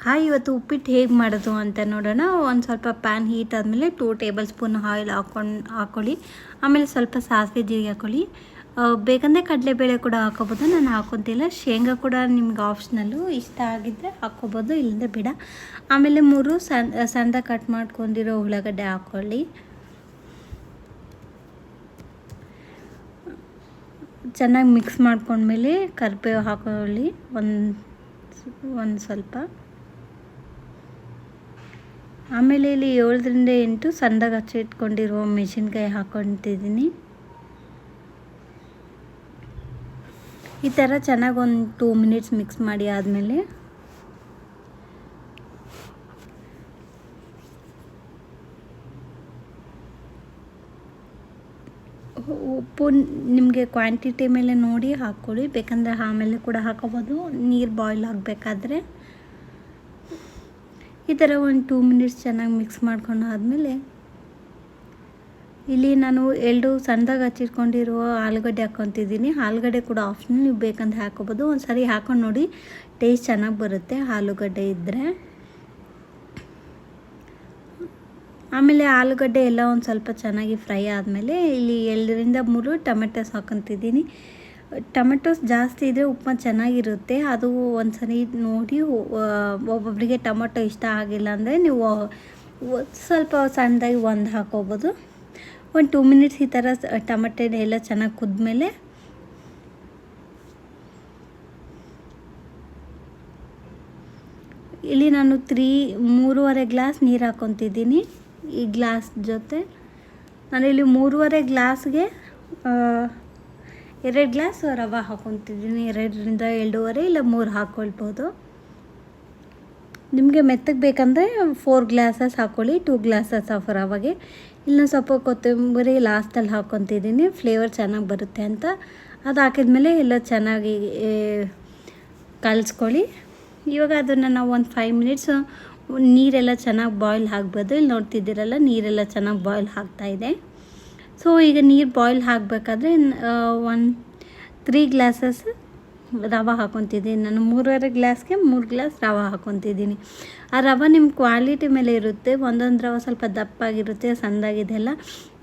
Hi, ಇವತ್ತು ಉಪ್ಪಿಟ್ಟು ಹೇಗೆ ಮಾಡೋದು ಅಂತ ನೋಡೋಣ. ಒಂದು ಸ್ವಲ್ಪ ಪ್ಯಾನ್ ಹೀಟ್ ಆದಮೇಲೆ 2 ಟೇಬಲ್ ಸ್ಪೂನ್ ಆಯಿಲ್ ಹಾಕ್ಕೊಳ್ಳಿ. ಆಮೇಲೆ ಸ್ವಲ್ಪ ಸಾಸಿವೆ ಜೀರಿಗೆ ಹಾಕ್ಕೊಳ್ಳಿ. ಬೇಕಂದರೆ ಕಡಲೆಬೇಳೆ ಕೂಡ ಹಾಕೋಬೋದು, ನಾನು ಹಾಕೊತಿಲ್ಲ. ಶೇಂಗಾ ಕೂಡ ನಿಮ್ಗೆ ಆಪ್ಷನಲ್ಲು, ಇಷ್ಟ ಆಗಿದ್ದರೆ ಹಾಕ್ಕೋಬೋದು, ಇಲ್ಲಂದರೆ ಬೇಡ. ಆಮೇಲೆ 3 ಸಣ್ಣದಾಗಿ ಕಟ್ ಮಾಡ್ಕೊಂಡಿರೋ ಉಳ್ಳಾಗಡ್ಡೆ ಹಾಕ್ಕೊಳ್ಳಿ. ಚೆನ್ನಾಗಿ ಮಿಕ್ಸ್ ಮಾಡ್ಕೊಂಡ್ಮೇಲೆ ಕರಿಬೇವು ಹಾಕೊಳ್ಳಿ ಒಂದು ಸ್ವಲ್ಪ. ಆಮೇಲೆ ಇಲ್ಲಿ 7ರಿಂದ 8 ಸಣ್ಣದಾಗಿ ಹಚ್ಚಿಟ್ಕೊಂಡಿರುವ ಮೆಣಸಿನ್ಕಾಯಿ ಹಾಕ್ಕೊತಿದ್ದೀನಿ. ಈ ಥರ ಚೆನ್ನಾಗಿ ಒಂದು 2 ಮಿನಿಟ್ಸ್ ಮಿಕ್ಸ್ ಮಾಡಿ ಆದಮೇಲೆ ಉಪ್ಪು ನಿಮಗೆ ಕ್ವಾಂಟಿಟಿ ಮೇಲೆ ನೋಡಿ ಹಾಕ್ಕೊಳ್ಳಿ, ಬೇಕಂದರೆ ಆಮೇಲೆ ಕೂಡ ಹಾಕೋಬೋದು ನೀರು ಬಾಯ್ಲ್ ಆಗಬೇಕಾದ್ರೆ. ಈ ಥರ ಒಂದು 2 ಮಿನಿಟ್ಸ್ ಚೆನ್ನಾಗಿ ಮಿಕ್ಸ್ ಮಾಡ್ಕೊಂಡು ಆದಮೇಲೆ ಇಲ್ಲಿ ನಾನು 2 ಸಣ್ಣದಾಗಿ ಹಚ್ಚಿಟ್ಕೊಂಡಿರುವ ಆಲೂಗಡ್ಡೆ ಹಾಕ್ಕೊತಿದ್ದೀನಿ. ಆಲೂಗಡ್ಡೆ ಕೂಡ ಆಪ್ಷನಲ್, ನೀವು ಬೇಕಂದ್ರೆ ಹಾಕೋಬೋದು. ಒಂದು ಸರಿ ಹಾಕೊಂಡು ನೋಡಿ, ಟೇಸ್ಟ್ ಚೆನ್ನಾಗಿ ಬರುತ್ತೆ ಆಲೂಗಡ್ಡೆ ಇದ್ದರೆ. ಆಮೇಲೆ ಆಲೂಗಡ್ಡೆ ಎಲ್ಲ ಒಂದು ಸ್ವಲ್ಪ ಚೆನ್ನಾಗಿ ಫ್ರೈ ಆದಮೇಲೆ ಇಲ್ಲಿ 2ರಿಂದ 3 ಟೊಮೆಟೊಸ್ ಹಾಕ್ಕೊತಿದ್ದೀನಿ. ಟೊಮೆಟೊಸ್ ಜಾಸ್ತಿ ಇದ್ದರೆ ಉಪ್ಪು ಚೆನ್ನಾಗಿರುತ್ತೆ, ಅದು ಒಂದು ಸರಿ ನೋಡಿ. ಒಬ್ಬೊಬ್ಬರಿಗೆ ಟೊಮೆಟೊ ಇಷ್ಟ ಆಗಿಲ್ಲ ಅಂದರೆ ನೀವು ಸ್ವಲ್ಪ ಸಣ್ಣದಾಗಿ ಒಂದು ಹಾಕೋಬೋದು. ಒಂದು 2 ಮಿನಿಟ್ಸ್ ಈ ಥರ ಟೊಮೆಟೊ ಎಲ್ಲ ಚೆನ್ನಾಗಿ ಕುದ್ಮೇಲೆ ಇಲ್ಲಿ ನಾನು 3.5 ಗ್ಲಾಸ್ ನೀರು ಹಾಕ್ಕೊತಿದ್ದೀನಿ. ಈ ಗ್ಲಾಸ್ ಜೊತೆ ನಾನಿಲ್ಲಿ 3.5 ಗ್ಲಾಸ್ಗೆ 2 ಗ್ಲಾಸ್ ರವೆ ಹಾಕ್ಕೊತಿದ್ದೀನಿ. 2ರಿಂದ 2.5 ಇಲ್ಲ 3 ಹಾಕ್ಕೊಳ್ಬೋದು. ನಿಮಗೆ ಮೆತ್ತಗೆ ಬೇಕಂದರೆ 4 ಗ್ಲಾಸಸ್ ಹಾಕ್ಕೊಳ್ಳಿ, 2 ಗ್ಲಾಸಸ್ ಆಫ್ ರವೆಗೆ. ಇಲ್ಲ ಸ್ವಲ್ಪ ಕೊತ್ತಂಬರಿ ಲಾಸ್ಟಲ್ಲಿ ಹಾಕ್ಕೊತಿದ್ದೀನಿ, ಫ್ಲೇವರ್ ಚೆನ್ನಾಗಿ ಬರುತ್ತೆ ಅಂತ. ಅದು ಹಾಕಿದ್ಮೇಲೆ ಎಲ್ಲ ಚೆನ್ನಾಗಿ ಕಲಿಸ್ಕೊಳ್ಳಿ. ಇವಾಗ ಅದನ್ನು ನಾವು ಒಂದು 5 ಮಿನಿಟ್ಸ್ ನೀರೆಲ್ಲ ಚೆನ್ನಾಗಿ ಬಾಯ್ಲ್ ಆಗ್ಬೋದು. ಇಲ್ಲಿ ನೋಡ್ತಿದ್ದೀರಲ್ಲ, ನೀರೆಲ್ಲ ಚೆನ್ನಾಗಿ ಬಾಯ್ಲ್ ಆಗ್ತಾಯಿದೆ. ಸೊ ಈಗ ನೀರು ಬಾಯ್ಲ್ ಆಗಬೇಕಾದ್ರೆ 3 ಗ್ಲಾಸಸ್ ರವೆ ಹಾಕ್ಕೊತಿದ್ದೀನಿ. ನಾನು 3.5 ಗ್ಲಾಸ್ಗೆ 3 ಗ್ಲಾಸ್ ರವೆ ಹಾಕ್ಕೊತಿದ್ದೀನಿ. ಆ ರವೆ ನಿಮ್ಮ ಕ್ವಾಲಿಟಿ ಮೇಲೆ ಇರುತ್ತೆ. ಒಂದೊಂದು ರವೆ ಸ್ವಲ್ಪ ದಪ್ಪಾಗಿರುತ್ತೆ, ಸಣ್ಣದಾಗಿದೆಲ್ಲ.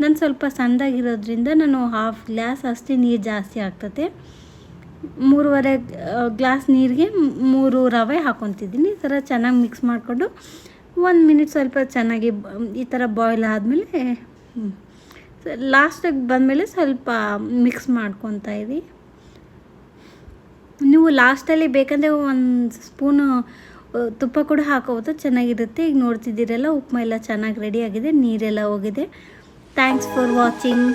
ನಾನು ಸ್ವಲ್ಪ ಸಣ್ಣದಾಗಿರೋದ್ರಿಂದ ನಾನು 1/2 ಗ್ಲಾಸ್ ಅಷ್ಟೇ ನೀರು ಜಾಸ್ತಿ ಆಗ್ತದೆ. 3.5 ಗ್ಲಾಸ್ ನೀರಿಗೆ 3 ರವೆ ಹಾಕ್ಕೊತಿದ್ದೀನಿ. ಈ ಥರ ಚೆನ್ನಾಗಿ ಮಿಕ್ಸ್ ಮಾಡಿಕೊಂಡು 1 ಮಿನಿಟ್ ಸ್ವಲ್ಪ ಚೆನ್ನಾಗಿ ಈ ಥರ ಬಾಯ್ಲ್ ಆದಮೇಲೆ ಲಾಸ್ಟಿಗೆ ಬಂದಮೇಲೆ ಸ್ವಲ್ಪ ಮಿಕ್ಸ್ ಮಾಡ್ಕೊತಾ ಇರಿ. ನೀವು ಲಾಸ್ಟಲ್ಲಿ ಬೇಕಂದರೆ 1 ಸ್ಪೂನು ತುಪ್ಪ ಕೂಡ ಹಾಕೋಬೋದು, ಚೆನ್ನಾಗಿರುತ್ತೆ. ಈಗ ನೋಡ್ತಿದ್ದೀರಲ್ಲ, ಉಪ್ಪು ಎಲ್ಲ ಚೆನ್ನಾಗಿ ರೆಡಿಯಾಗಿದೆ, ನೀರೆಲ್ಲ ಹೋಗಿದೆ. Thanks for watching.